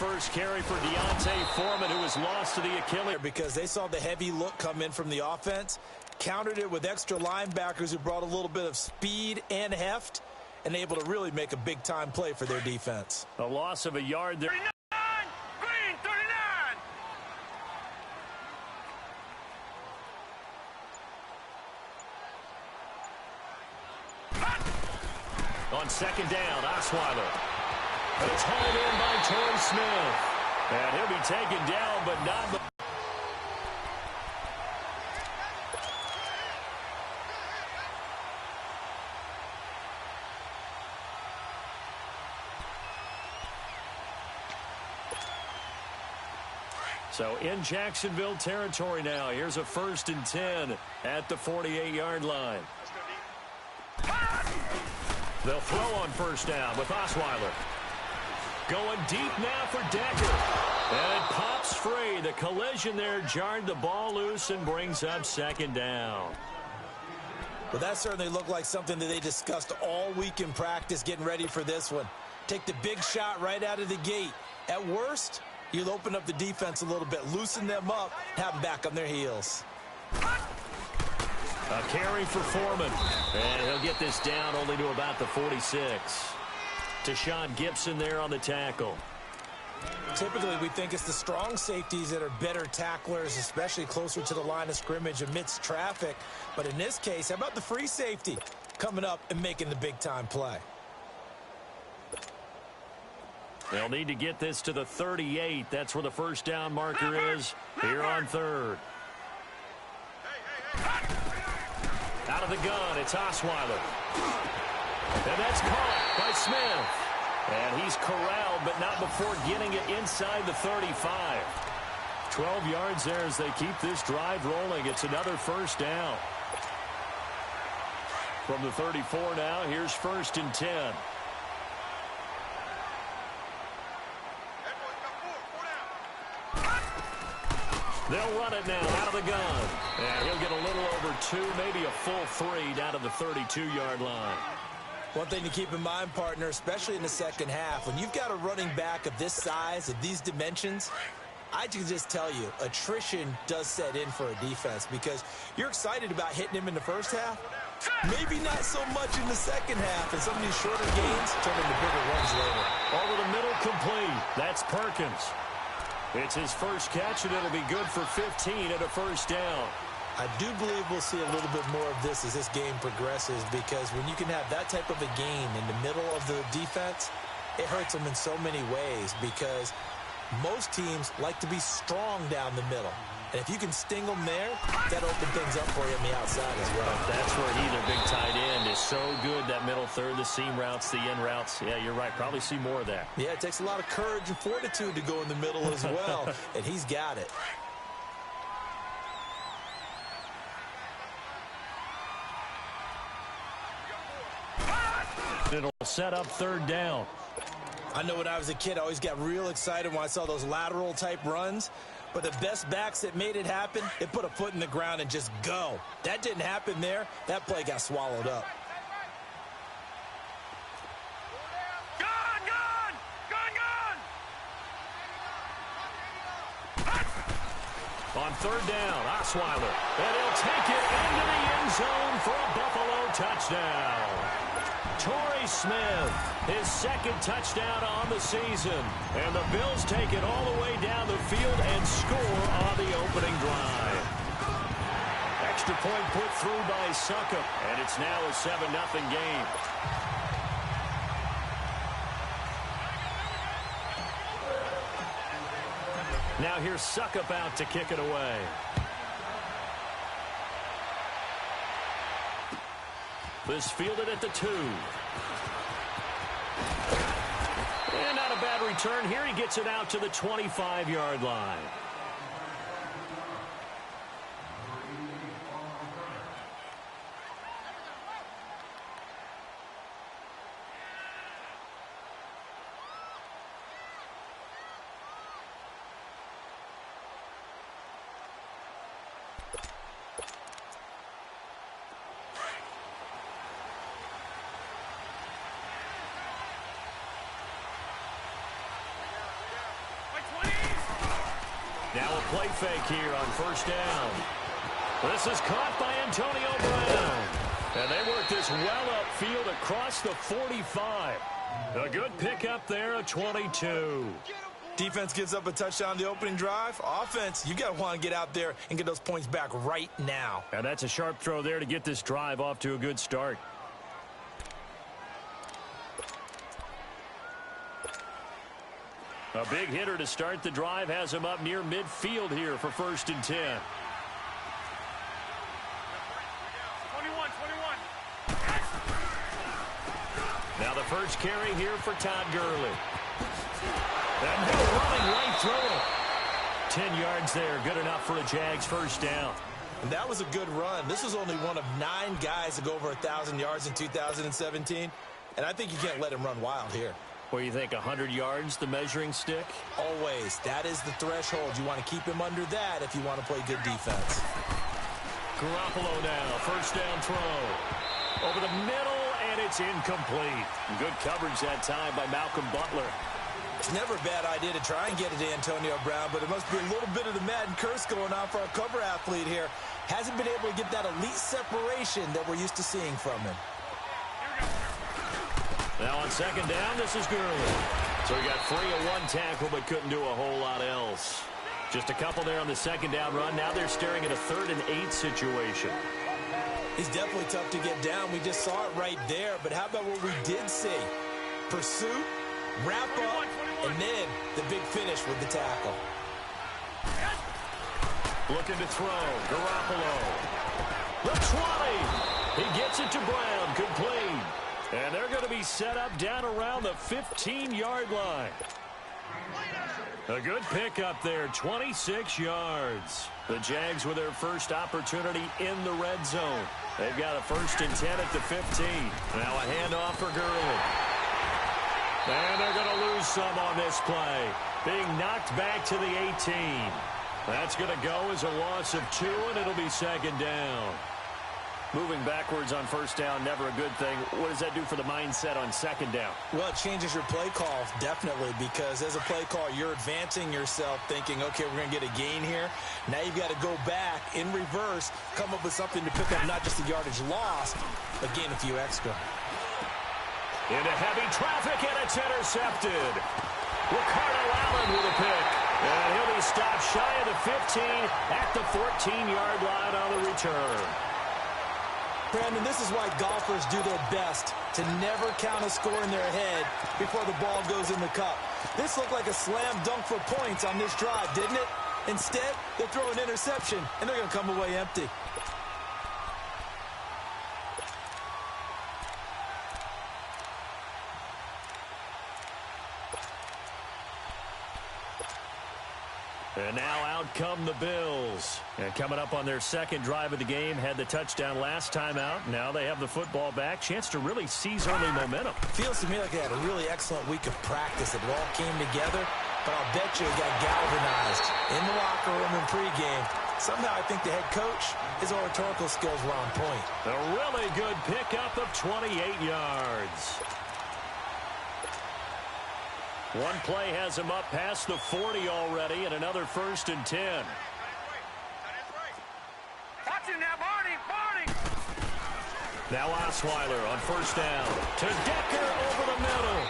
first carry for Deontay Foreman, who was lost to the Achilles. Because they saw the heavy look come in from the offense, countered it with extra linebackers who brought a little bit of speed and heft, and able to really make a big-time play for their defense. A loss of a yard there. 39! Green, 39! On second down, Osweiler. It's hauled in by Torrey Smith. And he'll be taken down, but not the... So in Jacksonville territory now. Here's a 1st and 10 at the 48-yard line. They'll throw on first down with Osweiler. Going deep now for Decker. And it pops free. The collision there jarred the ball loose and brings up second down. Well, that certainly looked like something that they discussed all week in practice getting ready for this one. Take the big shot right out of the gate. At worst, you'll open up the defense a little bit, loosen them up, have them back on their heels. A carry for Foreman. And he'll get this down only to about the 46. Tashawn Gibson there on the tackle. Typically, we think it's the strong safeties that are better tacklers, especially closer to the line of scrimmage amidst traffic. But in this case, how about the free safety coming up and making the big-time play? They'll need to get this to the 38. That's where the first down marker is here on third. Out of the gun, it's Osweiler. And that's caught by Smith. And he's corralled, but not before getting it inside the 35. 12 yards there as they keep this drive rolling. It's another first down. From the 34 now, here's 1st and 10. They'll run it now out of the gun. And he'll get a little over 2, maybe a full 3 down to the 32-yard line. One thing to keep in mind, partner, especially in the second half, when you've got a running back of this size, of these dimensions, I can just tell you, attrition does set in for a defense because you're excited about hitting him in the first half. Maybe not so much in the second half, and some of these shorter gains turn into bigger runs later. Over the middle, complete. That's Perkins. It's his first catch, and it'll be good for 15 at a first down. I do believe we'll see a little bit more of this as this game progresses because when you can have that type of a gain in the middle of the defense, it hurts them in so many ways because most teams like to be strong down the middle. And if you can sting them there, that opens things up for you on the outside as well. That's where he, their big tight end, is so good, that middle third, the seam routes, the in routes. Yeah, you're right. Probably see more of that. Yeah, it takes a lot of courage and fortitude to go in the middle as well, and he's got it. It'll set up third down. I know when I was a kid, I always got real excited when I saw those lateral-type runs. But the best backs that made it happen, they put a foot in the ground and just go. That didn't happen there. That play got swallowed up. Gun, gun! Gun, gun! On third down, Osweiler. And he'll take it into the end zone for a Buffalo touchdown. Torrey Smith, his second touchdown on the season. And the Bills take it all the way down the field and score on the opening drive. Extra point put through by Succop, and it's now a 7-0 game. Now here's Succop out to kick it away. This fielded at the 2. And not a bad return here. He gets it out to the 25-yard line. play fake here on first down. This is caught by Antonio Brown. And they work this well upfield across the 45. A good pickup there, a 22. Defense gives up a touchdown the opening drive. Offense, you got to want to get out there and get those points back right now. And that's a sharp throw there to get this drive off to a good start. A big hitter to start the drive has him up near midfield here for 1st and 10. 21. Now the first carry here for Todd Gurley. And they're running right through it. 10 yards there, good enough for a Jags first down. And that was a good run. This was only one of 9 guys to go over 1,000 yards in 2017. And I think you can't let him run wild here. What do you think, 100 yards, the measuring stick? Always. That is the threshold. You want to keep him under that if you want to play good defense. Garoppolo now, first down throw. Over the middle, and it's incomplete. Good coverage that time by Malcolm Butler. It's never a bad idea to try and get it to Antonio Brown, but it must be a little bit of the Madden curse going on for our cover athlete here. Hasn't been able to get that elite separation that we're used to seeing from him. Now on second down, this is Gurley. So he got free of one tackle, but couldn't do a whole lot else. Just a couple there on the second down run. Now they're staring at a 3rd and 8 situation. He's definitely tough to get down. We just saw it right there. But how about what we did see? Pursuit, wrap up, and then the big finish with the tackle. Looking to throw. Garoppolo. The 20. He gets it to Brown. Complete. And they're going to be set up down around the 15-yard line. A good pickup there, 26 yards. The Jags with their first opportunity in the red zone. They've got a 1st and 10 at the 15. Now a handoff for Gurley. And they're going to lose some on this play. Being knocked back to the 18. That's going to go as a loss of 2, and it'll be second down. Moving backwards on first down, never a good thing. What does that do for the mindset on second down? Well, it changes your play call, definitely, because as a play call, you're advancing yourself thinking, okay, we're going to get a gain here. Now you've got to go back in reverse, come up with something to pick up not just the yardage lost, but gain a few extra. Into heavy traffic, and it's intercepted. Ricardo Allen with a pick. And he'll be stopped shy of the 15 at the 14-yard line on the return. Brandon, this is why golfers do their best to never count a score in their head before the ball goes in the cup. This looked like a slam dunk for points on this drive, didn't it? Instead, they throw an interception, and they're going to come away empty. And now out come the Bills. And coming up on their second drive of the game, had the touchdown last time out. Now they have the football back. Chance to really seize early momentum. Feels to me like they had a really excellent week of practice. It all came together, but I'll bet you it got galvanized in the locker room in pregame. Somehow I think the head coach, his oratorical skills were on point. A really good pickup of 28 yards. One play has him up past the 40 already, and another 1st and 10. Watch it now, Barney! Now Osweiler on first down to Decker over the middle.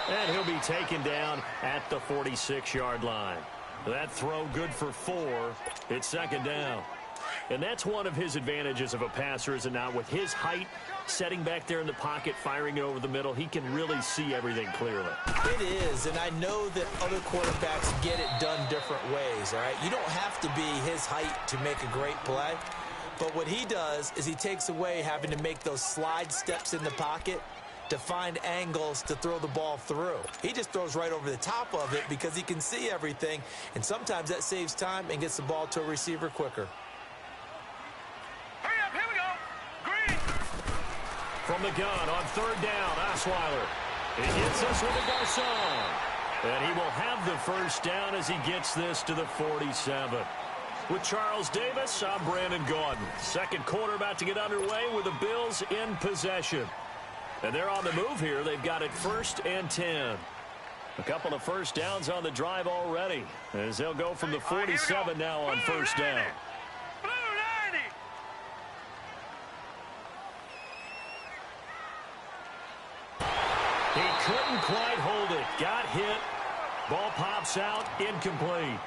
And he'll be taken down at the 46-yard line. That throw good for 4. It's second down. And that's one of his advantages of a passer, is it not? With his height, setting back there in the pocket, firing it over the middle, he can really see everything clearly. It is, and I know that other quarterbacks get it done different ways, all right? You don't have to be his height to make a great play. But what he does is he takes away having to make those slide steps in the pocket to find angles to throw the ball through. He just throws right over the top of it because he can see everything, and sometimes that saves time and gets the ball to a receiver quicker. Hurry up, here we go! Green! From the gun on third down, Osweiler. He gets this with a Garcon. And he will have the first down as he gets this to the 47. With Charles Davis, I'm Brandon Gaudin. Second quarter about to get underway with the Bills in possession. And they're on the move here. They've got it 1st and 10. A couple of first downs on the drive already, as they'll go from the 47 now on first down. Blue 90. He couldn't quite hold it. Got hit. Ball pops out. Incomplete.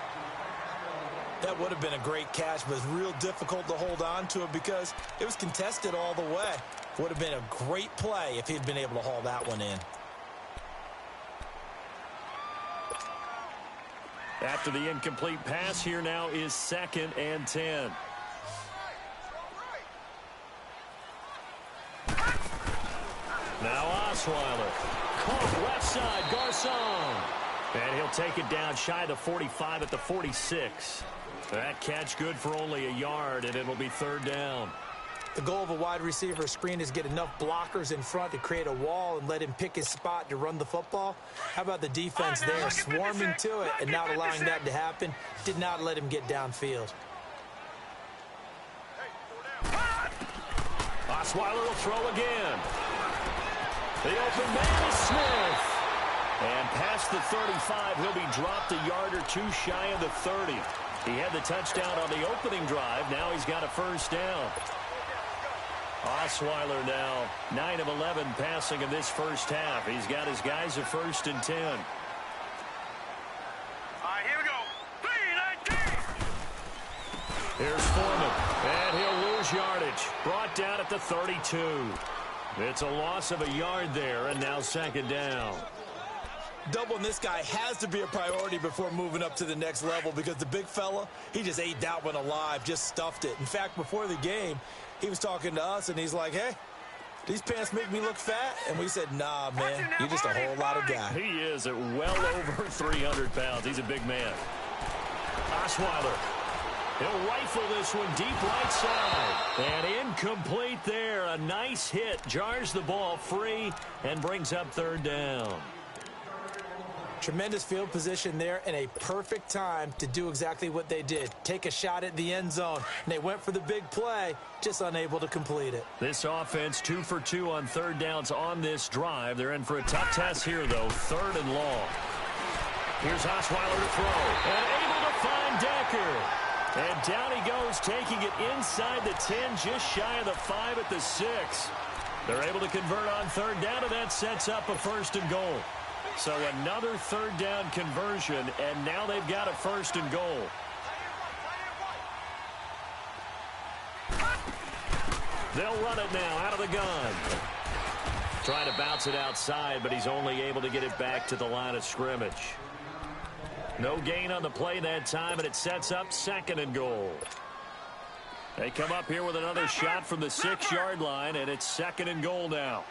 That would have been a great catch, but it's real difficult to hold on to it because it was contested all the way. Would have been a great play if he'd been able to haul that one in. After the incomplete pass, here now is 2nd and 10. Now Osweiler. Caught left side, Garcon. And he'll take it down shy of the 45 at the 46. That catch good for only a yard, and it'll be 3rd down. The goal of a wide receiver screen is get enough blockers in front to create a wall and let him pick his spot to run the football. How about the defense there, swarming to it and not allowing that to happen? Did not let him get downfield. Osweiler will throw again. The open man is Smith. And past the 35, he'll be dropped a yard or two shy of the 30. He had the touchdown on the opening drive. Now he's got a first down. Osweiler now 9 of 11 passing in this first half. He's got his guys at 1st and 10. All right, here we go. 3-19. Here's Foreman, and he'll lose yardage. Brought down at the 32. It's a loss of a yard there, and now 2nd down. Doubling this guy has to be a priority before moving up to the next level because the big fella, he just ate that one alive, just stuffed it. In fact, before the game, he was talking to us, and he's like, hey, these pants make me look fat? And we said, nah, man, you're just a whole lot of guy. He is at well over 300 pounds. He's a big man. Osweiler. He'll rifle this one deep right side. And incomplete there. A nice hit. Jars the ball free and brings up 3rd down. Tremendous field position there and a perfect time to do exactly what they did. Take a shot at the end zone. And they went for the big play, just unable to complete it. This offense 2 for 2 on 3rd downs on this drive. They're in for a tough test here, though. 3rd and long. Here's Osweiler to throw. And able to find Decker. And down he goes, taking it inside the 10, just shy of the 5 at the 6. They're able to convert on 3rd down, and that sets up a 1st and goal. So another 3rd down conversion, and now they've got a 1st and goal. They'll run it now out of the gun. Trying to bounce it outside, but he's only able to get it back to the line of scrimmage. No gain on the play that time, and it sets up 2nd and goal. They come up here with another shot from the 6-yard line, and it's 2nd and goal now.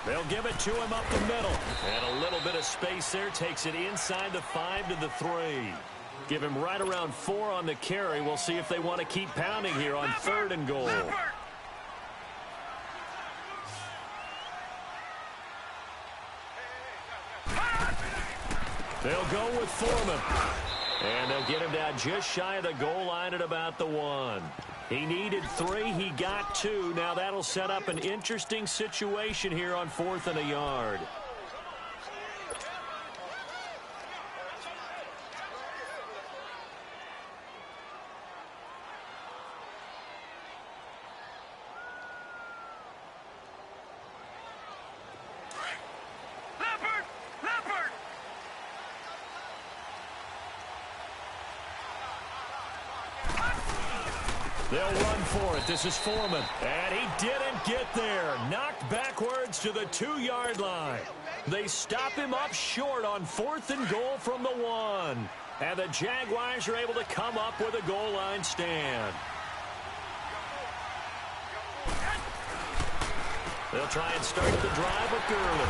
They'll give it to him up the middle. And a little bit of space there. Takes it inside the 5 to the 3. Give him right around 4 on the carry. We'll see if they want to keep pounding here on 3rd and goal. They'll go with Foreman. And they'll get him down just shy of the goal line at about the 1. He needed 3. He got 2. Now that'll set up an interesting situation here on 4th and a yard. They'll run for it. This is Foreman. And he didn't get there. Knocked backwards to the 2-yard line. They stop him up short on 4th and goal from the 1. And the Jaguars are able to come up with a goal line stand. They'll try and start the drive with Gurley.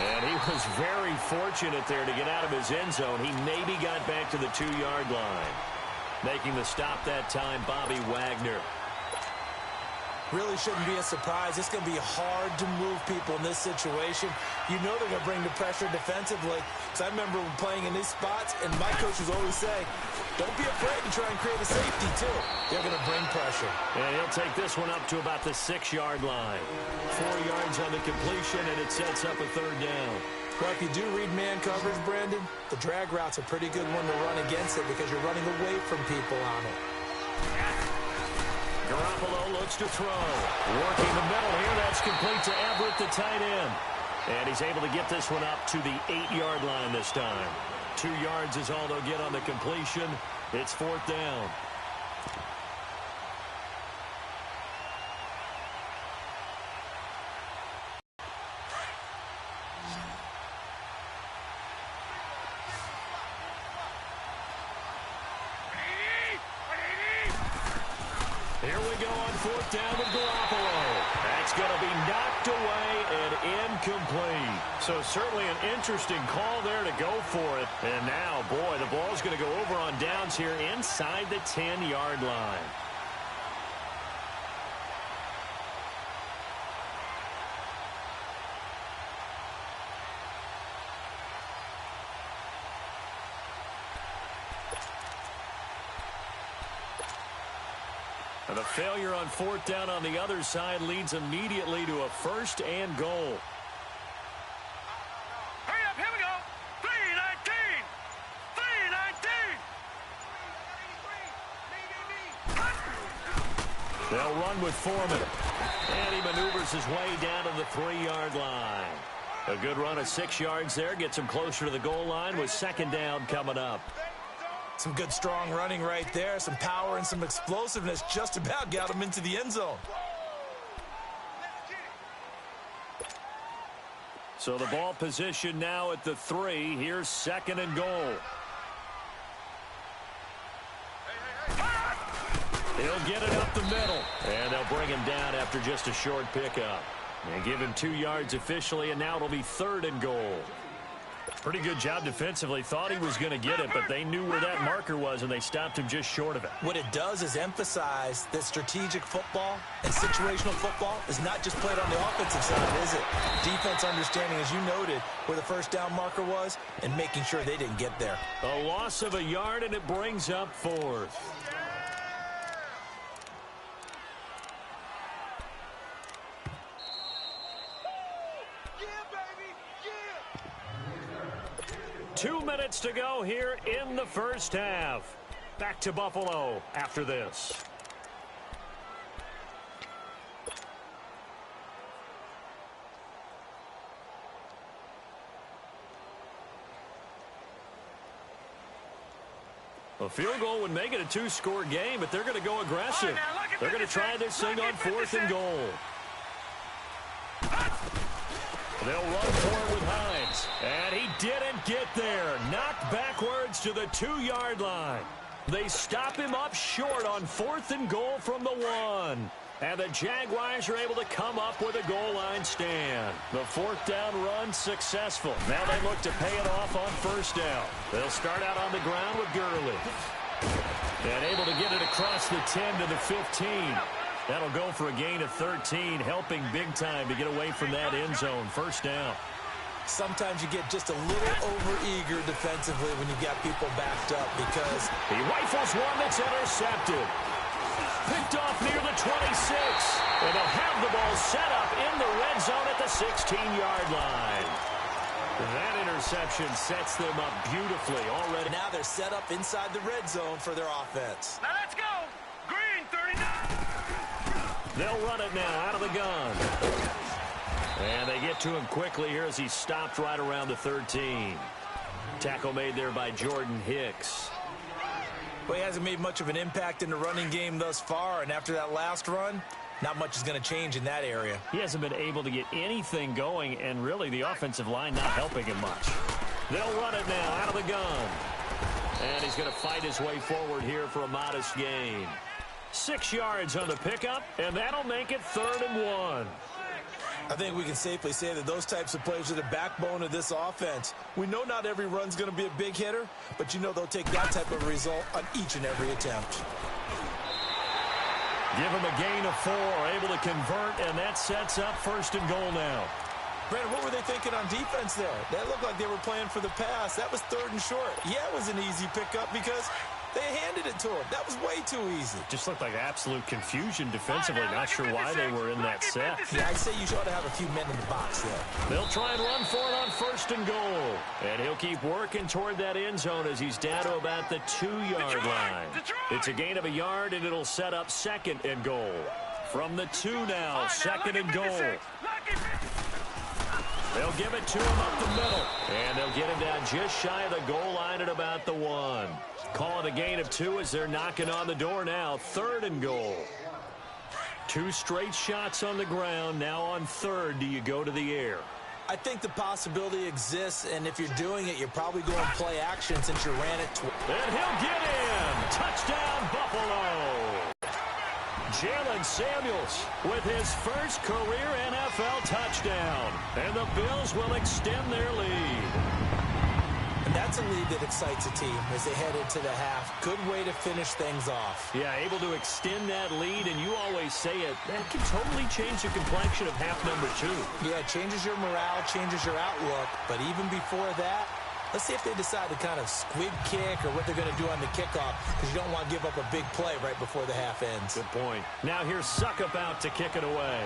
And he was very fortunate there to get out of his end zone. He maybe got back to the 2-yard line. Making the stop that time, Bobby Wagner. Really shouldn't be a surprise. It's going to be hard to move people in this situation. You know they're going to bring the pressure defensively. Because I remember playing in these spots, and my coach would always say, Don't be afraid to try and create a safety, too. They're going to bring pressure. And he'll take this one up to about the 6-yard line. 4 yards on the completion, and it sets up a third down. Well, if you do read man coverage, Brandon, the drag route's a pretty good one to run against it because you're running away from people on it. Garoppolo looks to throw. Working the middle here. That's complete to Everett, the tight end. And he's able to get this one up to the 8-yard line this time. 2 yards is all they'll get on the completion. It's 4th down. Here we go on 4th down with Garoppolo. That's going to be knocked away and incomplete. So certainly an interesting call there to go for it. And now, boy, the ball's going to go over on downs here inside the 10-yard line. And the failure on 4th down on the other side leads immediately to a 1st and goal. Hurry up, here we go. 3-19. 3-19. They'll run with Foreman. And he maneuvers his way down to the 3-yard line. A good run of 6 yards there. Gets him closer to the goal line with 2nd down coming up. Some good, strong running right there. Some power and some explosiveness just about got him into the end zone. So the ball position now at the 3. Here's 2nd and goal. He'll get it up the middle. And they'll bring him down after just a short pickup. And give him 2 yards officially, and now it'll be 3rd and goal. Pretty good job defensively. Thought he was going to get it, but they knew where that marker was, and they stopped him just short of it. What it does is emphasize that strategic football and situational football is not just played on the offensive side, is it? Defense understanding, as you noted, where the 1st down marker was and making sure they didn't get there. A loss of a yard, and it brings up 4th. Yeah, baby, yeah. 2 minutes to go here in the 1st half. Back to Buffalo after this. A field goal would make it a 2-score game, but they're going to go aggressive. They're going to try this thing on 4th and goal. They'll run for it with Hines. And he didn't get there. Knocked backwards to the 2-yard line. They stop him up short on 4th and goal from the 1. And the Jaguars are able to come up with a goal line stand. The 4th down run successful. Now they look to pay it off on 1st down. They'll start out on the ground with Gurley. And able to get it across the 10 to the 15. That'll go for a gain of 13, helping big time to get away from that end zone. 1st down. Sometimes you get just a little over-eager defensively when you got people backed up because he rifles one that's intercepted. Picked off near the 26. And they'll have the ball set up in the red zone at the 16-yard line. That interception sets them up beautifully already. Now they're set up inside the red zone for their offense. Now let's go. Green, 39. They'll run it now out of the gun. And they get to him quickly here as he's stopped right around the 13. Tackle made there by Jordan Hicks. Well, he hasn't made much of an impact in the running game thus far, and after that last run, not much is going to change in that area. He hasn't been able to get anything going, and really the offensive line not helping him much. They'll run it now out of the gun. And he's going to fight his way forward here for a modest gain. 6 yards on the pickup, and that'll make it 3rd and 1. I think we can safely say that those types of plays are the backbone of this offense. We know not every run's going to be a big hitter, but you know they'll take that type of result on each and every attempt. Give him a gain of 4, able to convert, and that sets up 1st and goal now. Brandon, what were they thinking on defense there? That looked like they were playing for the pass. That was 3rd and short. Yeah, it was an easy pickup because they handed it to him. That was way too easy. Just looked like absolute confusion defensively. Not sure why they were in that set. Yeah, I'd say you ought to have a few men in the box there. They'll try and run for it on 1st and goal. And he'll keep working toward that end zone as he's down to about the 2-yard line. It's a gain of a yard, and it'll set up 2nd and goal. From the 2 now, 2nd and goal. They'll give it to him up the middle. And they'll get him down just shy of the goal line at about the 1. Call it a gain of 2 as they're knocking on the door now. 3rd and goal. 2 straight shots on the ground. Now on 3rd, do you go to the air? I think the possibility exists, and if you're doing it, you're probably going play action since you ran it. And he'll get in. Touchdown, Buffalo. Jalen Samuels with his first career NFL touchdown. And the Bills will extend their lead. And that's a lead that excites a team as they head into the half. Good way to finish things off. Yeah, able to extend that lead, and you always say it, that can totally change the complexion of half number 2. Yeah, it changes your morale, changes your outlook. But even before that, let's see if they decide to kind of squib kick or what they're going to do on the kickoff, because you don't want to give up a big play right before the half ends. Good point. Now here's Suckup out to kick it away.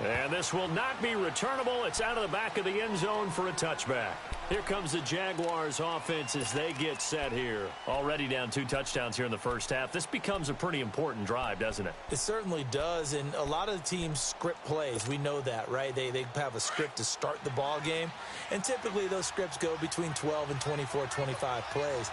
And this will not be returnable. It's out of the back of the end zone for a touchback. Here comes the Jaguars offense as they get set here. Already down 2 touchdowns here in the first half. This becomes a pretty important drive, doesn't it? It certainly does, and a lot of the teams script plays. We know that, right? They have a script to start the ball game, and typically those scripts go between 12 and 24, 25 plays.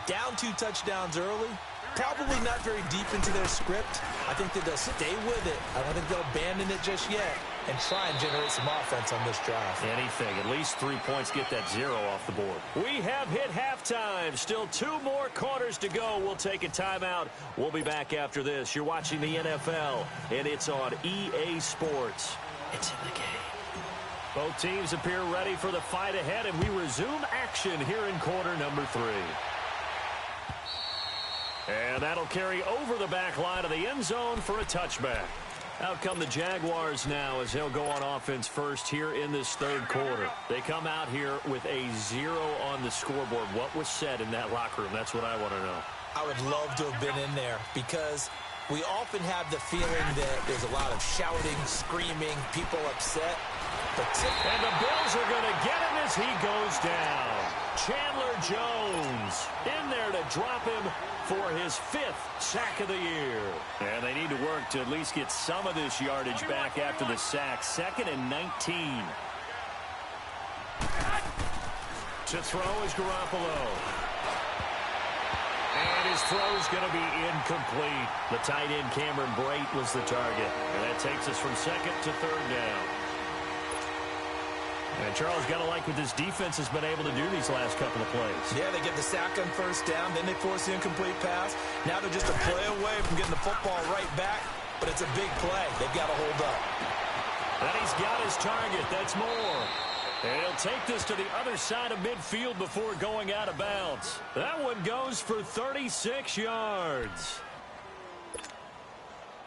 Down 2 touchdowns early, probably not very deep into their script. I think that they'll stay with it. I don't think they'll abandon it just yet and try and generate some offense on this drive. Anything. At least 3 points, get that 0 off the board. We have hit halftime. Still 2 more quarters to go. We'll take a timeout. We'll be back after this. You're watching the NFL, and it's on EA Sports. It's in the game. Both teams appear ready for the fight ahead, and we resume action here in quarter number 3. And that'll carry over the back line of the end zone for a touchback. Out come the Jaguars now as they'll go on offense first here in this 3rd quarter. They come out here with a 0 on the scoreboard. What was said in that locker room? That's what I want to know. I would love to have been in there because we often have the feeling that there's a lot of shouting, screaming, people upset. And the Bills are going to get him as he goes down. Chandler Jones in there to drop him for his 5th sack of the year. And they need to work to at least get some of this yardage back after the sack. 2nd and 19. To throw is Garoppolo. And his throw's going to be incomplete. The tight end Cameron Brate was the target. And that takes us from 2nd to 3rd down. And Charles, got to like what this defense has been able to do these last couple of plays. Yeah, they get the sack on 1st down, then they force the incomplete pass. Now they're just a play away from getting the football right back, but it's a big play. They've got to hold up. And he's got his target. That's more. And he'll take this to the other side of midfield before going out of bounds. That one goes for 36 yards.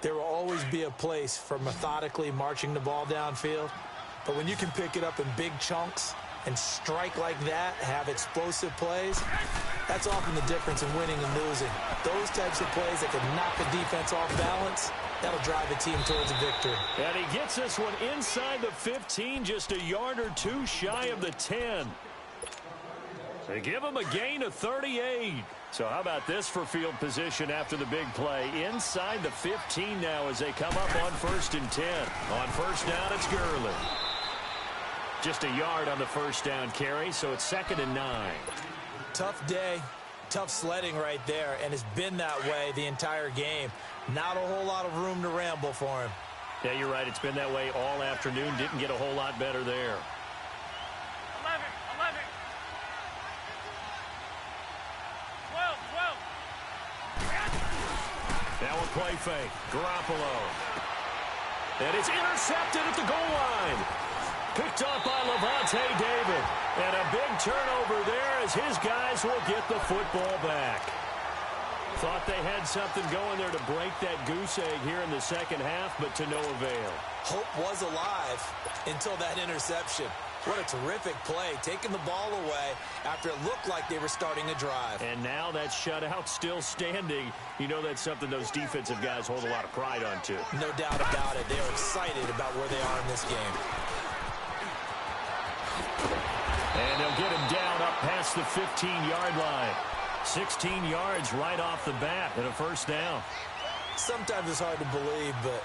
There will always be a place for methodically marching the ball downfield. But when you can pick it up in big chunks and strike like that, have explosive plays, that's often the difference in winning and losing. Those types of plays that can knock a defense off balance, that'll drive a team towards a victory. And he gets this one inside the 15, just a yard or 2 shy of the 10. They give him a gain of 38. So how about this for field position after the big play? Inside the 15 now as they come up on 1st and 10. On 1st down, it's Gurley. Just a yard on the 1st down carry, so it's 2nd and 9. Tough day, tough sledding right there, and it's been that way the entire game. Not a whole lot of room to ramble for him. Yeah, you're right. It's been that way all afternoon. Didn't get a whole lot better there. 11, 11. 12, 12. Now a play fake. Garoppolo. And it's intercepted at the goal line. Picked up by Levante David. And a big turnover there as his guys will get the football back. Thought they had something going there to break that goose egg here in the second half, but to no avail. Hope was alive until that interception. What a terrific play, taking the ball away after it looked like they were starting a drive. And now that shutout still standing. You know that's something those defensive guys hold a lot of pride on, too. No doubt about it. They are excited about where they are in this game. And they'll get him down up past the 15-yard line. 16 yards right off the bat and a first down. Sometimes it's hard to believe, but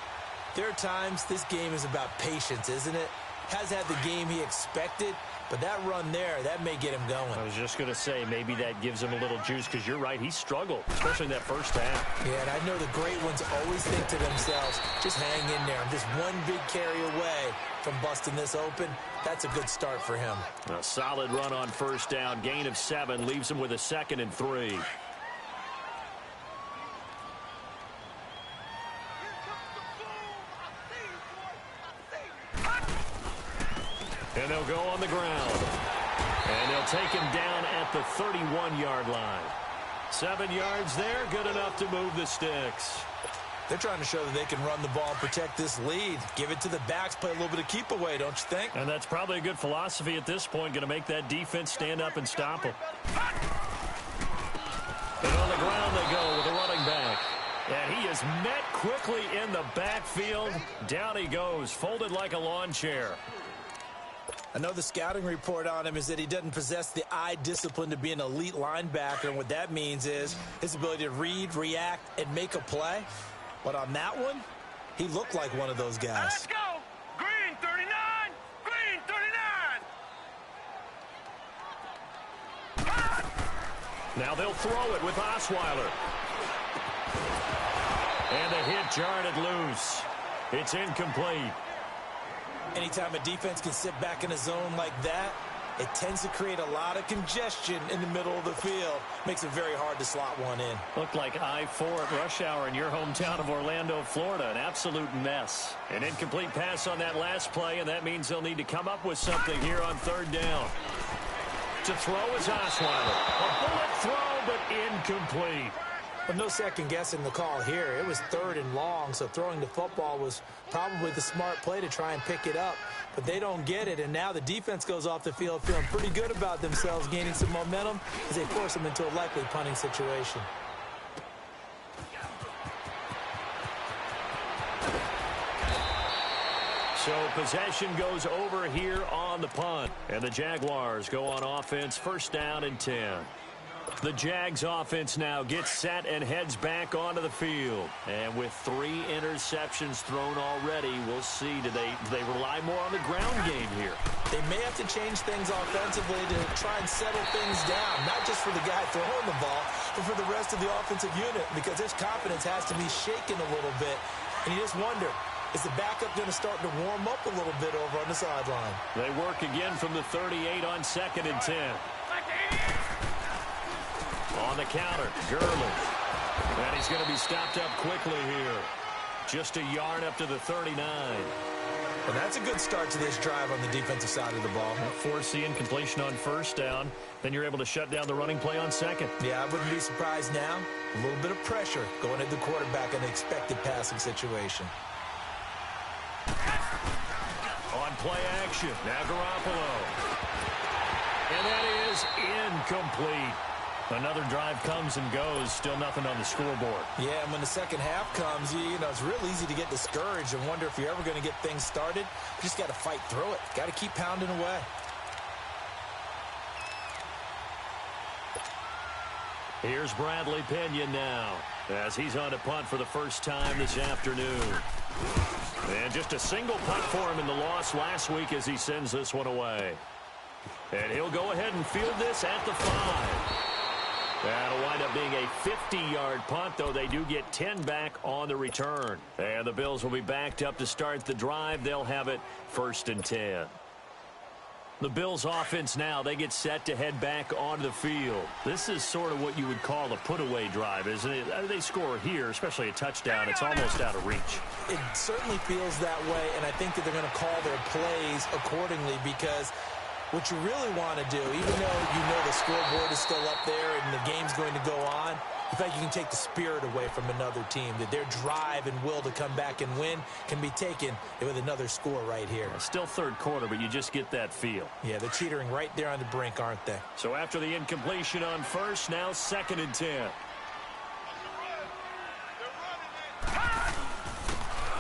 there are times this game is about patience, isn't it? Has had the game he expected, but that run there, that may get him going. I was just going to say, maybe that gives him a little juice, because you're right, he struggled, especially in that first half. Yeah, and I know the great ones always think to themselves, just hang in there. I'm just one big carry away from busting this open. That's a good start for him. A solid run on first down, gain of 7, leaves him with a 2nd and 3. And they'll go on the ground. And they'll take him down at the 31-yard line. 7 yards there, good enough to move the sticks. They're trying to show that they can run the ball and protect this lead. Give it to the backs, play a little bit of keep away, don't you think? And that's probably a good philosophy at this point, going to make that defense stand up and stop them. And on the ground they go with the running back. And he is met quickly in the backfield. Down he goes, folded like a lawn chair. I know the scouting report on him is that he doesn't possess the eye discipline to be an elite linebacker. And what that means is his ability to read, react, and make a play. But on that one, he looked like one of those guys. Let's go! Green 39! Green 39! Now they'll throw it with Osweiler. And the hit jarred it loose. It's incomplete. Anytime a defense can sit back in a zone like that, it tends to create a lot of congestion in the middle of the field. Makes it very hard to slot one in. Looked like I-4 at rush hour in your hometown of Orlando, Florida. An absolute mess. An incomplete pass on that last play, and that means they'll need to come up with something here on third down. To throw is Osweiler. A bullet throw, but incomplete. But no second guessing the call here. It was 3rd and long, so throwing the football was probably the smart play to try and pick it up. But they don't get it, and now the defense goes off the field feeling pretty good about themselves, gaining some momentum as they force them into a likely punting situation. So possession goes over here on the punt. And the Jaguars go on offense, first down and 10. The Jags offense now gets set and heads back onto the field. And with 3 interceptions thrown already, we'll see. Do they rely more on the ground game here? They may have to change things offensively to try and settle things down, not just for the guy throwing the ball, but for the rest of the offensive unit, because his confidence has to be shaken a little bit. And you just wonder, is the backup going to start to warm up a little bit over on the sideline? They work again from the 38 on 2nd and 10. On the counter, Gurley. And he's going to be stopped up quickly here. Just a yard up to the 39. And that's a good start to this drive on the defensive side of the ball. Forcing completion on first down. Then you're able to shut down the running play on 2nd. Yeah, I wouldn't be surprised now. A little bit of pressure going at the quarterback in the expected passing situation. On play action, now Garoppolo. And that is incomplete. Another drive comes and goes, still nothing on the scoreboard. Yeah, and when the second half comes, you know, it's real easy to get discouraged and wonder if you're ever going to get things started. You just got to fight through it. Got to keep pounding away. Here's Bradley Pinion now, as he's on to punt for the first time this afternoon. And just a single punt for him in the loss last week as he sends this one away. And he'll go ahead and field this at the 5. That'll wind up being a 50-yard punt, though they do get 10 back on the return. And the Bills will be backed up to start the drive. They'll have it 1st and 10. The Bills offense now, they get set to head back onto the field. This is sort of what you would call a put-away drive, isn't it? They score here, especially a touchdown. It's almost out of reach. It certainly feels that way, and I think that they're going to call their plays accordingly, because what you really want to do, even though you know the scoreboard is still up there and the game's going to go on, I feel like you can take the spirit away from another team, that their drive and will to come back and win can be taken with another score right here. Still third quarter, but you just get that feel. Yeah, they're teetering right there on the brink, aren't they? So after the incompletion on first, now 2nd and 10.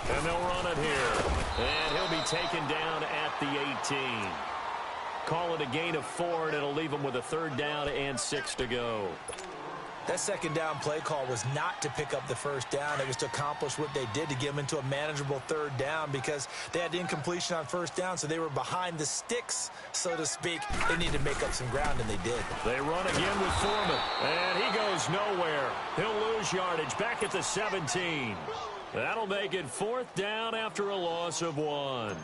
And they'll run it here. And he'll be taken down at the 18. Call it a gain of 4, and it'll leave him with a 3rd down and 6 to go. That 2nd down play call was not to pick up the 1st down. It was to accomplish what they did, to get them into a manageable 3rd down, because they had incompletion on 1st down, so they were behind the sticks, so to speak. They needed to make up some ground, and they did. They run again with Foreman, and he goes nowhere. He'll lose yardage back at the 17. That'll make it 4th down after a loss of 1.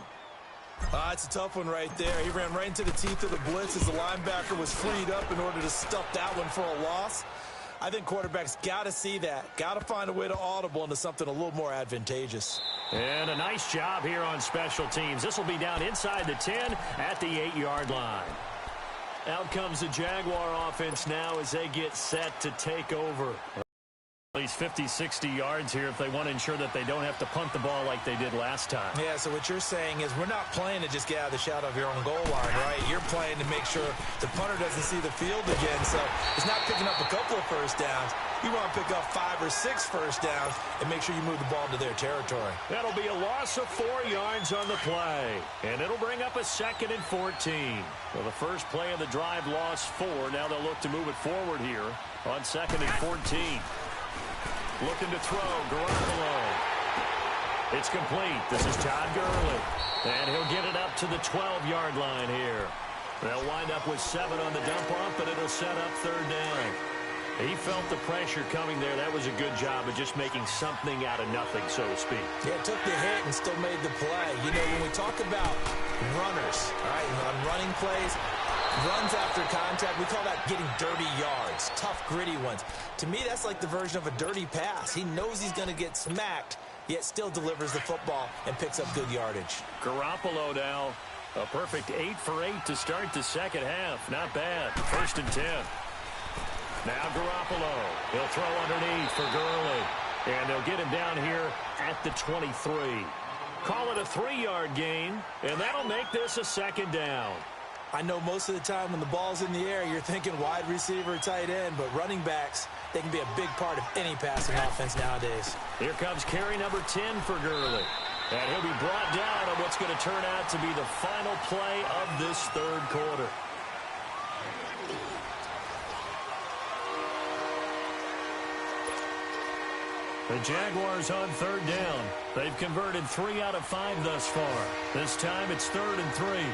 It's a tough one right there. He ran right into the teeth of the blitz as the linebacker was freed up in order to stuff that one for a loss. I think quarterbacks got to see that. Got to find a way to audible into something a little more advantageous. And a nice job here on special teams. This will be down inside the 10 at the 8-yard line. Out comes the Jaguar offense now as they get set to take over. At least 50, 60 yards here if they want to ensure that they don't have to punt the ball like they did last time. Yeah, so what you're saying is we're not playing to just get out of the shadow of your own goal line, right? You're playing to make sure the punter doesn't see the field again. So it's not picking up a couple of 1st downs. You want to pick up 5 or 6 1st downs and make sure you move the ball into their territory. That'll be a loss of 4 yards on the play. And it'll bring up a 2nd and 14. Well, the first play of the drive lost 4. Now they'll look to move it forward here on 2nd and 14. Looking to throw, Garoppolo. It's complete. This is Todd Gurley. And he'll get it up to the 12-yard line here. They'll wind up with 7 on the dump-off, but it'll set up 3rd down. He felt the pressure coming there. That was a good job of just making something out of nothing, so to speak. Yeah, took the hit and still made the play. You know, when we talk about runners, all right, on running plays, runs after contact, we call that getting dirty yards, tough, gritty ones. To me, that's like the version of a dirty pass. He knows he's going to get smacked, yet still delivers the football and picks up good yardage. Garoppolo now, a perfect 8 for 8 to start the 2nd half. Not bad. 1st and 10. Now Garoppolo. He'll throw underneath for Gurley. And they'll get him down here at the 23. Call it a 3-yard gain, and that'll make this a 2nd down. I know most of the time when the ball's in the air, you're thinking wide receiver, tight end, but running backs, they can be a big part of any passing offense nowadays. Here comes carry number 10 for Gurley. And he'll be brought down on what's going to turn out to be the final play of this 3rd quarter. The Jaguars on 3rd down. They've converted 3 out of 5 thus far. This time it's 3rd and 3.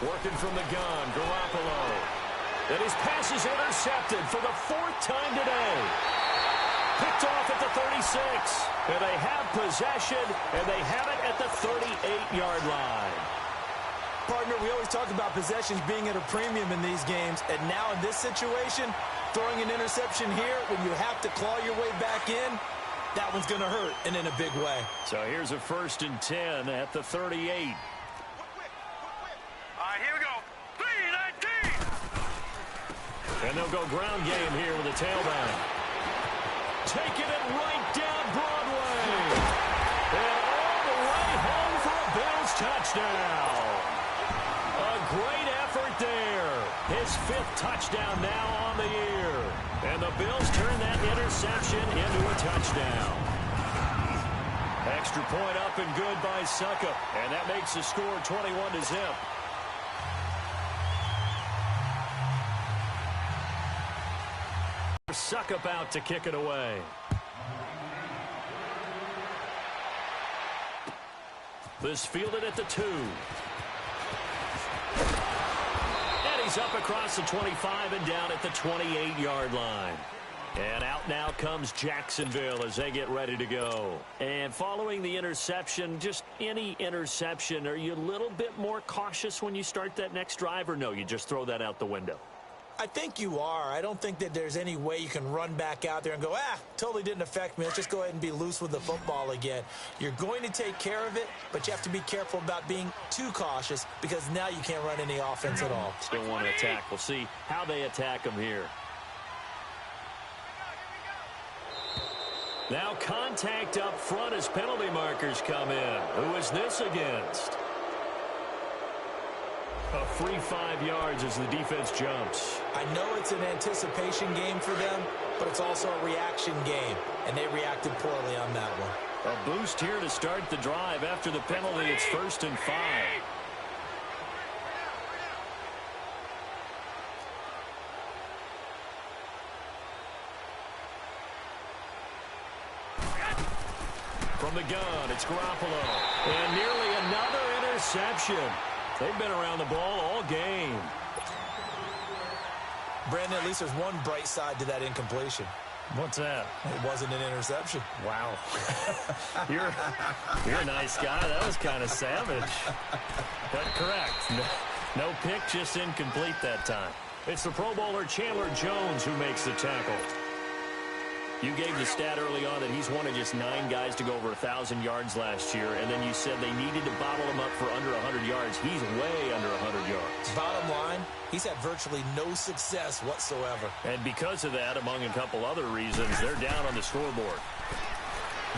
Working from the gun, Garoppolo. And his pass is intercepted for the 4th time today. Picked off at the 36. And they have possession, and they have it at the 38-yard line. Partner, we always talk about possessions being at a premium in these games, and now in this situation, throwing an interception here when you have to claw your way back in, that one's going to hurt, and in a big way. So here's a 1st and 10 at the 38. All right, here we go. 3-19. And they'll go ground game here with a tailback. Taking it right down Broadway. And all the way home for a Bills touchdown. A great effort there. His 5th touchdown now on the year. And the Bills turn that interception into a touchdown. Extra point up and good by Suckup. And that makes the score 21-0. Suckup out to kick it away. This fielded at the 2. And he's up across the 25 and down at the 28-yard line. And out now comes Jacksonville as they get ready to go. And following the interception, just any interception, are you a little bit more cautious when you start that next drive, or no, you just throw that out the window? I think you are. I don't think that there's any way you can run back out there and go, totally didn't affect me. Let's just go ahead and be loose with the football again. You're going to take care of it, but you have to be careful about being too cautious because now you can't run any offense at all. Still want to attack. We'll see how they attack him here. Now contact up front as penalty markers come in. Who is this against? A free 5 yards as the defense jumps. I know it's an anticipation game for them, but it's also a reaction game, and they reacted poorly on that one. A boost here to start the drive. After the penalty, it's 1st and 5. From the gun, it's Garoppolo. And nearly another interception. They've been around the ball all game. Brandon, at least there's one bright side to that incompletion. What's that? It wasn't an interception. Wow. You're a nice guy. That was kind of savage. But correct. No pick, just incomplete that time. It's the Pro Bowler Chandler Jones who makes the tackle. You gave the stat early on that he's one of just 9 guys to go over 1,000 yards last year, and then you said they needed to bottle him up for under 100 yards. He's way under 100 yards. Bottom line, he's had virtually no success whatsoever. And because of that, among a couple other reasons, they're down on the scoreboard.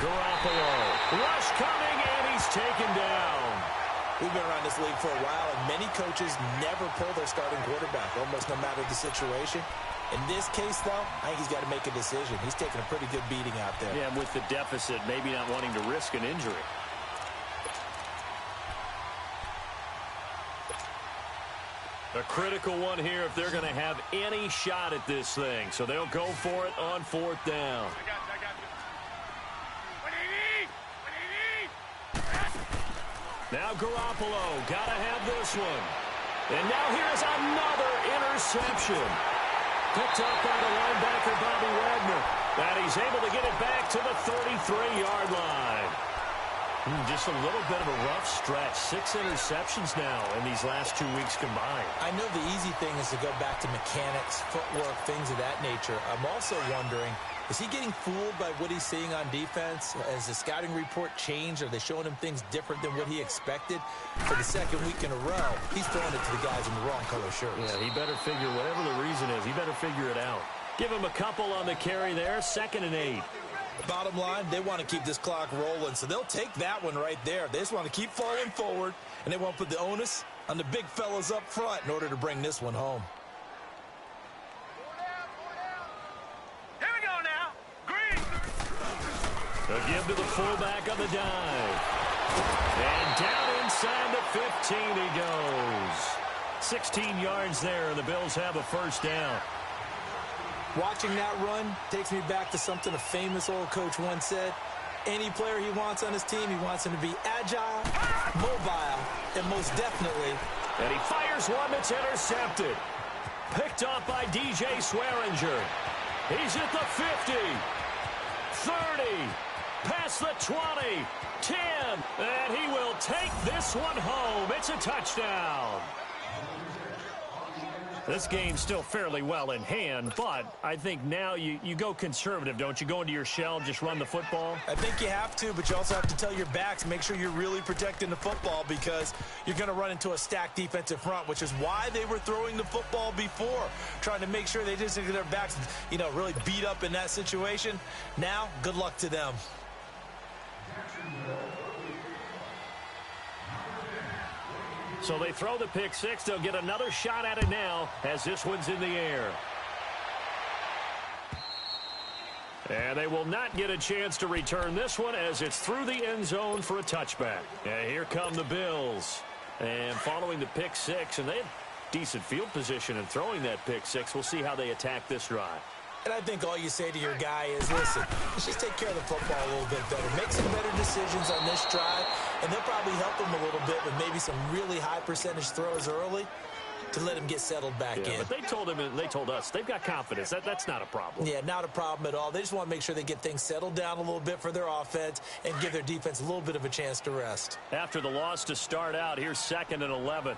Garoppolo. Rush coming, and he's taken down. We've been around this league for a while, and many coaches never pull their starting quarterback, almost no matter the situation. In this case, though, I think he's got to make a decision. He's taking a pretty good beating out there. Yeah, and with the deficit, maybe not wanting to risk an injury. A critical one here if they're going to have any shot at this thing. So they'll go for it on 4th down. I got you. What do you need? What do you need? Now Garoppolo, got to have this one. And now here's another interception. Picked up by the linebacker, Bobby Wagner. And he's able to get it back to the 33-yard line. Just a little bit of a rough stretch. 6 interceptions now in these last 2 weeks combined. I know the easy thing is to go back to mechanics, footwork, things of that nature. I'm also wondering, is he getting fooled by what he's seeing on defense? Has the scouting report changed? Are they showing him things different than what he expected? For the 2nd week in a row, he's throwing it to the guys in the wrong color shirts. Yeah, he better figure, whatever the reason is, he better figure it out. Give him a couple on the carry there, 2nd and 8. Bottom line, they want to keep this clock rolling, so they'll take that one right there. They just want to keep falling forward, and they want to put the onus on the big fellas up front in order to bring this one home. Here we go now. Green. A give to the fullback on the dive. And down inside the 15 he goes. 16 yards there, and the Bills have a 1st down. Watching that run takes me back to something a famous old coach once said. Any player he wants on his team, he wants him to be agile, mobile, and most definitely. And he fires one that's intercepted. Picked up by DJ Swearinger. He's at the 50, 30, past the 20, 10, and he will take this one home. It's a touchdown. This game's still fairly well in hand, but I think now you go conservative, don't you? Go into your shell, just run the football? I think you have to, but you also have to tell your backs, make sure you're really protecting the football because you're going to run into a stacked defensive front, which is why they were throwing the football before, trying to make sure they didn't get their backs, really beat up in that situation. Now, good luck to them. So they throw the pick 6. They'll get another shot at it now as this one's in the air. And they will not get a chance to return this one as it's through the end zone for a touchback. And here come the Bills. And following the pick 6, and they have decent field position in throwing that pick 6. We'll see how they attack this drive. And I think all you say to your guy is, listen, let's just take care of the football a little bit better. Make some better decisions on this drive, and they'll probably help him a little bit with maybe some really high percentage throws early to let him get settled back in. But they told him, and they told us, they've got confidence. That's not a problem. Yeah, not a problem at all. They just want to make sure they get things settled down a little bit for their offense and give their defense a little bit of a chance to rest. After the loss to start out, here's 2nd and 11.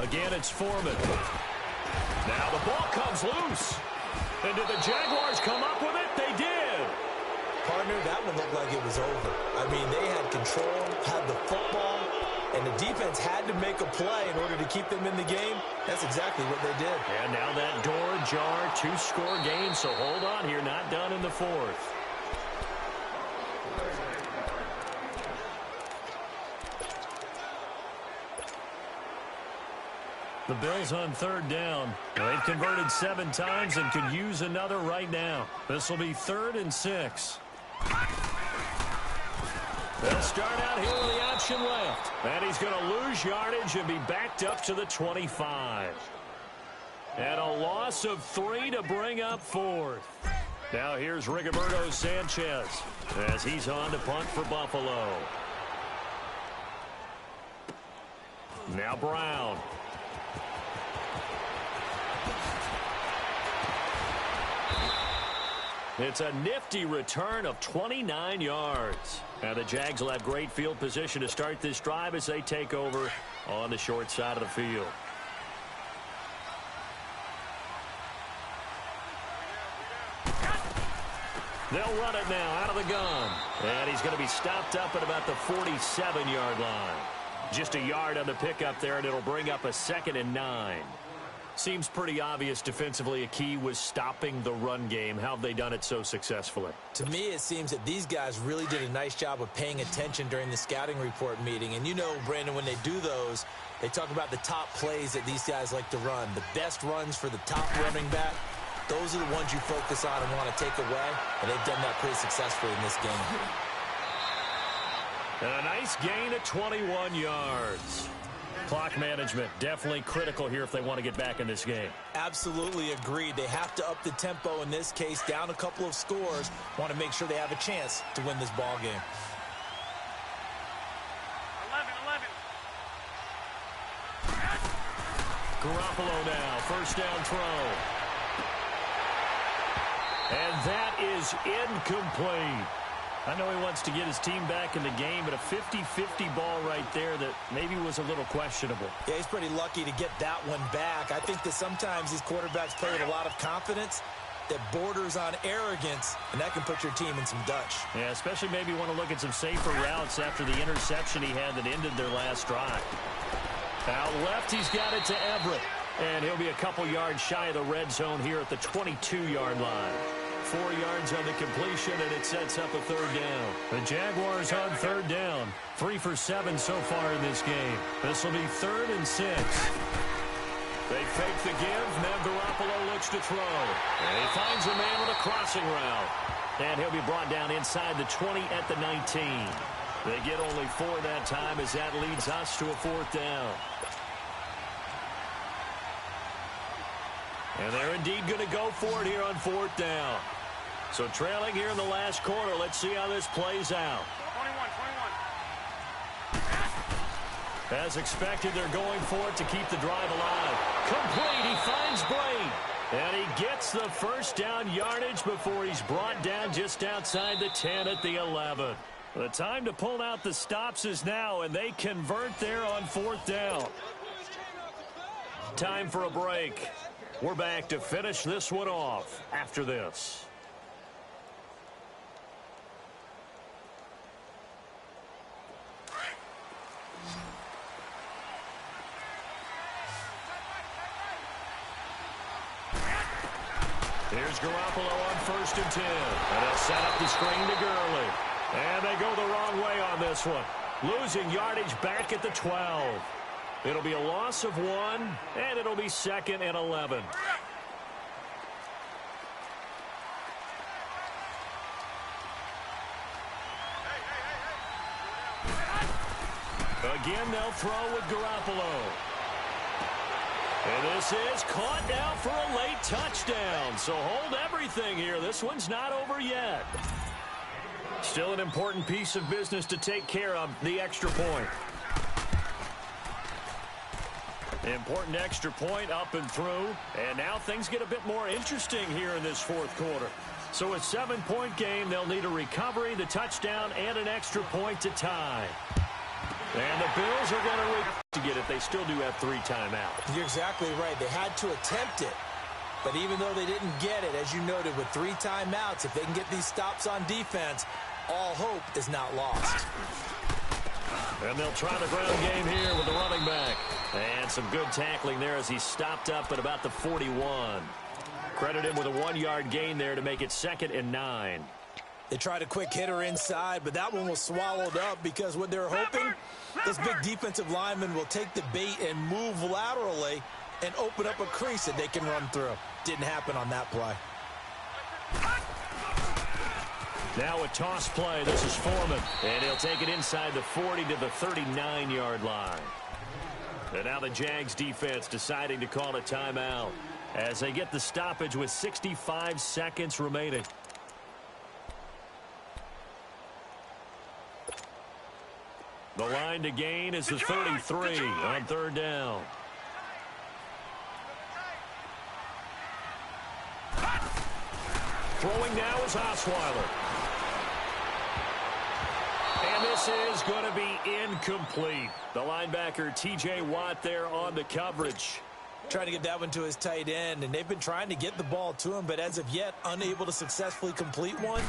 Again, it's Foreman. Now the ball comes loose. And did the Jaguars come up with it? They did. Partner, that one looked like it was over. I mean, they had control, had the football, and the defense had to make a play in order to keep them in the game. That's exactly what they did. And now that door ajar, 2-score game, so hold on here, not done in the fourth. The Bills on third down. They've converted 7 times and could use another right now. This will be 3rd and 6. They'll start out here with the option left. And he's going to lose yardage and be backed up to the 25. And a loss of 3 to bring up 4th. Now here's Rigoberto Sanchez as he's on to punt for Buffalo. Now Brown. It's a nifty return of 29 yards. Now the Jags will have great field position to start this drive as they take over on the short side of the field. They'll run it now out of the gun. And he's going to be stopped up at about the 47-yard line. Just a yard on the pickup there, and it'll bring up a 2nd and 9. Seems pretty obvious defensively a key was stopping the run game. How have they done it so successfully? To me, it seems that these guys really did a nice job of paying attention during the scouting report meeting. And you know, Brandon, when they do those, they talk about the top plays that these guys like to run. The best runs for the top running back, those are the ones you focus on and want to take away. And they've done that pretty successfully in this game. And a nice gain of 21 yards. Clock management, definitely critical here if they want to get back in this game. Absolutely agreed. They have to up the tempo in this case, down a couple of scores. Want to make sure they have a chance to win this ball game. 11. Garoppolo now, first down throw. And that is incomplete. I know he wants to get his team back in the game, but a 50-50 ball right there that maybe was a little questionable. Yeah, he's pretty lucky to get that one back. I think that sometimes these quarterbacks play with a lot of confidence that borders on arrogance, and that can put your team in some Dutch. Yeah, especially maybe want to look at some safer routes after the interception he had that ended their last drive. Out left, he's got it to Everett, and he'll be a couple yards shy of the red zone here at the 22-yard line. 4 yards on the completion, and it sets up a third down. The Jaguars on third down. 3 for 7 so far in this game. This will be 3rd and 6. They fake the give. Now Garoppolo looks to throw. And he finds a man with a crossing route. And he'll be brought down inside the 20 at the 19. They get only 4 that time as that leads us to a 4th down. And they're indeed going to go for it here on 4th down. So trailing here in the last quarter. Let's see how this plays out. 21. As expected, they're going for it to keep the drive alive. Complete. He finds Blaine. And he gets the first down yardage before he's brought down just outside the 10 at the 11. The time to pull out the stops is now, and they convert there on 4th down. Time for a break. We're back to finish this one off after this. Here's Garoppolo on 1st and 10. And he'll set up the screen to Gurley. And they go the wrong way on this one. Losing yardage back at the 12. It'll be a loss of 1, and it'll be 2nd and 11. Again, they'll throw with Garoppolo. And this is caught now for a late touchdown. So hold everything here. This one's not over yet. Still an important piece of business to take care of, the extra point. Important extra point up and through. And now things get a bit more interesting here in this 4th quarter. So a 7-point game, they'll need a recovery, the touchdown, and an extra point to tie. And the Bills are going to get it. They still do have 3 timeouts. You're exactly right. They had to attempt it. But even though they didn't get it, as you noted, with 3 timeouts, if they can get these stops on defense, all hope is not lost. And they'll try the ground game here with the running back. And some good tackling there as he stopped up at about the 41. Credit him with a 1-yard gain there to make it 2nd and 9. They tried a quick hitter inside, but that one was swallowed up because what they're hoping, this big defensive lineman will take the bait and move laterally and open up a crease that they can run through. Didn't happen on that play. Now a toss play. This is Foreman. And he'll take it inside the 40 to the 39-yard line. And now the Jags defense deciding to call a timeout as they get the stoppage with 65 seconds remaining. The line to gain is the 33 on 3rd down. Throwing now is Osweiler. And this is going to be incomplete. The linebacker, T.J. Watt, there on the coverage. Trying to get that one to his tight end, and they've been trying to get the ball to him, but as of yet, unable to successfully complete one.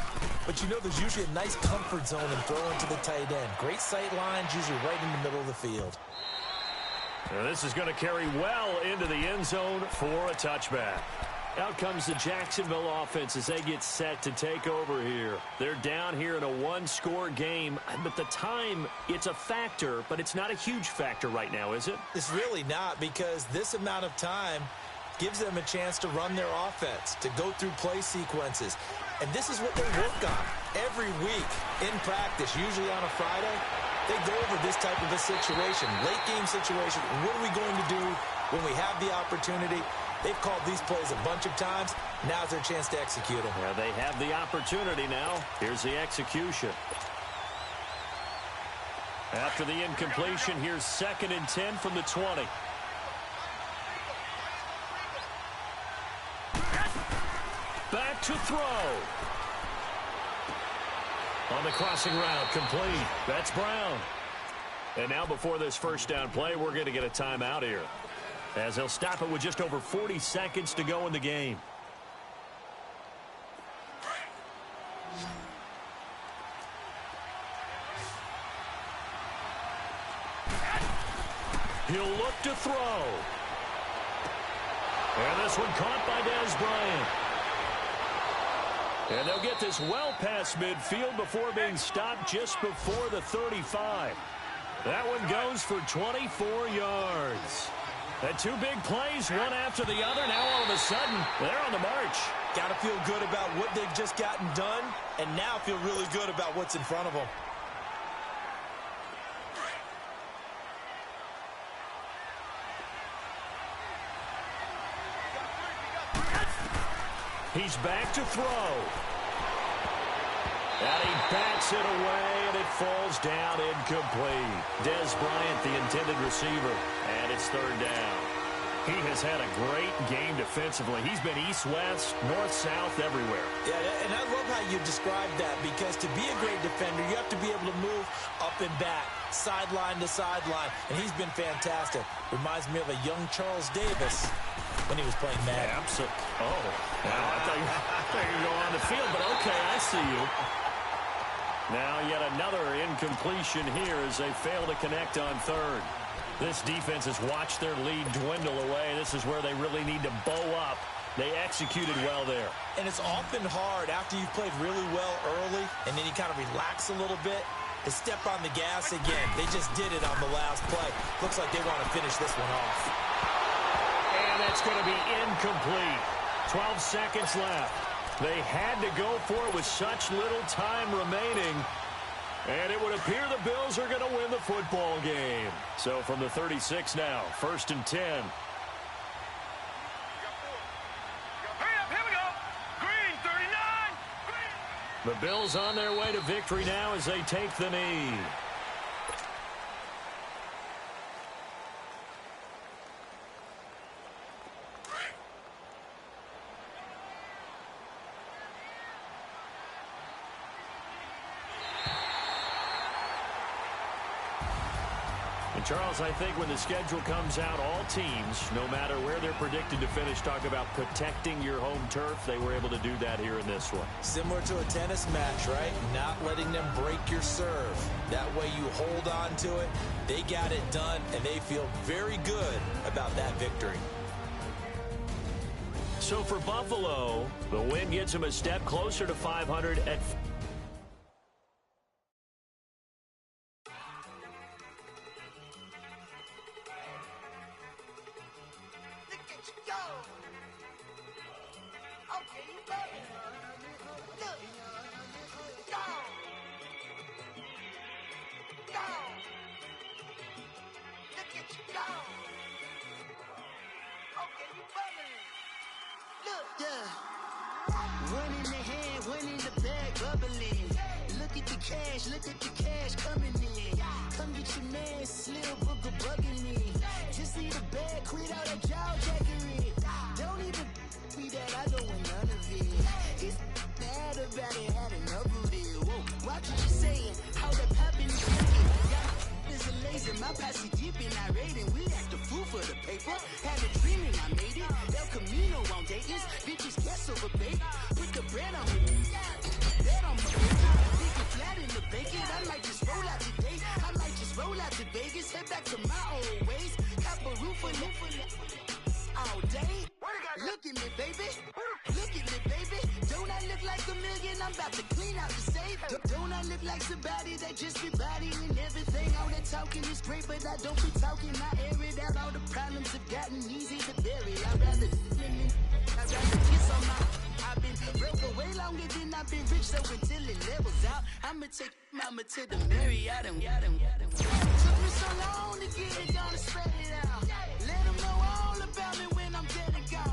But you know there's usually a nice comfort zone in throwing to the tight end. Great sight lines, usually right in the middle of the field. Now this is going to carry well into the end zone for a touchback. Out comes the Jacksonville offense as they get set to take over here. They're down here in a 1-score game, but the time, it's a factor, but it's not a huge factor right now, is it? It's really not, because this amount of time gives them a chance to run their offense, to go through play sequences. And this is what they work on every week in practice, usually on a Friday. They go over this type of a situation, late game situation. What are we going to do when we have the opportunity? They've called these plays a bunch of times. Now's their chance to execute them. Yeah, they have the opportunity now. Here's the execution. After the incompletion, here's 2nd and 10 from the 20. Back to throw. On the crossing route, complete. That's Brown. And now before this first down play, we're going to get a timeout here, as they'll stop it with just over 40 seconds to go in the game. He'll look to throw. And this one caught by Dez Bryant. And they'll get this well past midfield before being stopped just before the 35. That one goes for 24 yards. And 2 big plays, one after the other. Now all of a sudden, they're on the march. Got to feel good about what they've just gotten done, and now feel really good about what's in front of them. He's back to throw. And he bats it away, and it falls down incomplete. Dez Bryant, the intended receiver, and it's 3rd down. He has had a great game defensively. He's been east-west, north-south, everywhere. Yeah, and I love how you described that, because to be a great defender, you have to be able to move up and back, sideline to sideline, and he's been fantastic. Reminds me of a young Charles Davis when he was playing Madden. Absolutely. Oh, wow. I thought you were going to go on the field, but okay, I see you. Now yet another incompletion here as they fail to connect on 3rd. This defense has watched their lead dwindle away. This is where they really need to bow up. They executed well there. And it's often hard after you've played really well early and then you kind of relax a little bit to step on the gas again. They just did it on the last play. Looks like they want to finish this one off. And that's going to be incomplete. 12 seconds left. They had to go for it with such little time remaining. And it would appear the Bills are going to win the football game. So from the 36 now, 1st and 10. Hurry up, here we go. Green, 39. Green. The Bills on their way to victory now as they take the knee. Charles, I think when the schedule comes out, all teams, no matter where they're predicted to finish, talk about protecting your home turf. They were able to do that here in this one. Similar to a tennis match, right? Not letting them break your serve. That way you hold on to it. They got it done, and they feel very good about that victory. So for Buffalo, the win gets them a step closer to 500 at... One in the hand, one in the bag, bubbling. Look at the cash coming in. Come get your man, Slim Booker bugging me. Just need a bag, quit all that jaw jackery. Don't even be that, I don't want none of it. He's mad about it, had enough of it. Whoa, watch what you saying, how that poppin' is shaking. Y'all is a lazy, my posse deep and I raiding. We act a fool for the paper, had a dream and I made it. El Camino on Dayton's, bitches guess over bait. Put the bread on me, that on my bacon. Big and flat in the bacon, I might just roll out today. I might just roll out to Vegas, head back to my old ways. Cop a roof for all day. Look at me, baby. Look at me, baby. Don't I look like a million? I'm about to clean out the safe. Don't I look like somebody that just be bodying everything? All that talking is great, but I don't be talking. I air it out. All the problems have gotten easy to bury. I'd rather kiss on my... I've been broke away longer than I've been rich, so until it levels out, I'ma take mama to the Marriott. Took me so long to get it, gonna spread it out. Let them know all about me when I'm dead and gone.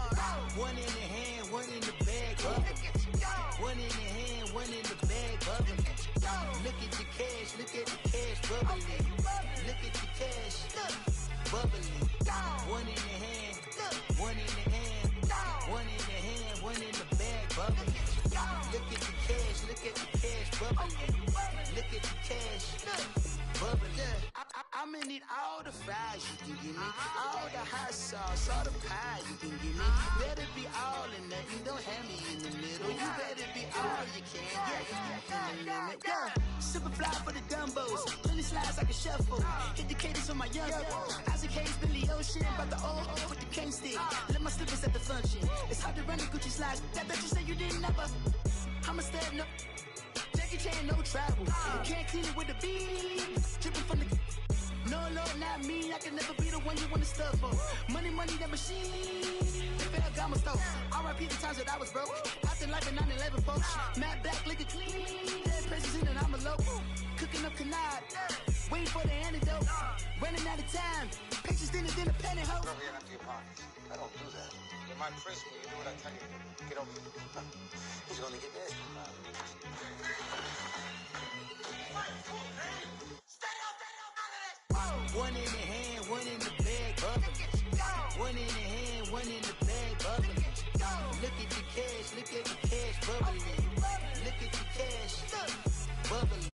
One in the hand, one in the bag, one in the hand, one in the bag, bubbling. Look at the cash, bubbling. Look at the cash, bubbling. One in the hand, one in the hand, one in the hand, one in the bag, bubbling. Look at the cash, bubbling. Look at the cash, bubbling. I'ma need all the fries you can give me, all the hot sauce, all the pie you can give me. Better be all or nothing, don't have me in the middle. You better be all you can, yeah. Super fly for the dumbos, plenty slides like a shuffle. Hit the cadence on my young Isaac Hayes, Billy Ocean, but the old with the cane stick. Let my slippers at the function. It's hard to run the Gucci slides. That bet you say you didn't never. I'ma step no. Jackie Chan, no travel. Can't clean it with the beat. Dripping from the. No, Lord, not me. I can never be the one you want to stuff for. Money, that machine. Fell got my stove. R.I.P. the times that I was broke. After life in 9/11, folks. Matte black, liquor clean. Dead presents in and I'm a local. Cooking up canard. Waiting for the antidote. Running out of time. Pictures thinner than a pantyhose. Over here empty your pockets. I don't do that. You're my prisoner. You do what I tell you. Get over here. He's gonna get this. One in the hand, one in the bag, bubbling. One in the hand, one in the bag, bubbling. Look at the cash, bubbling. Look at the cash, bubbling.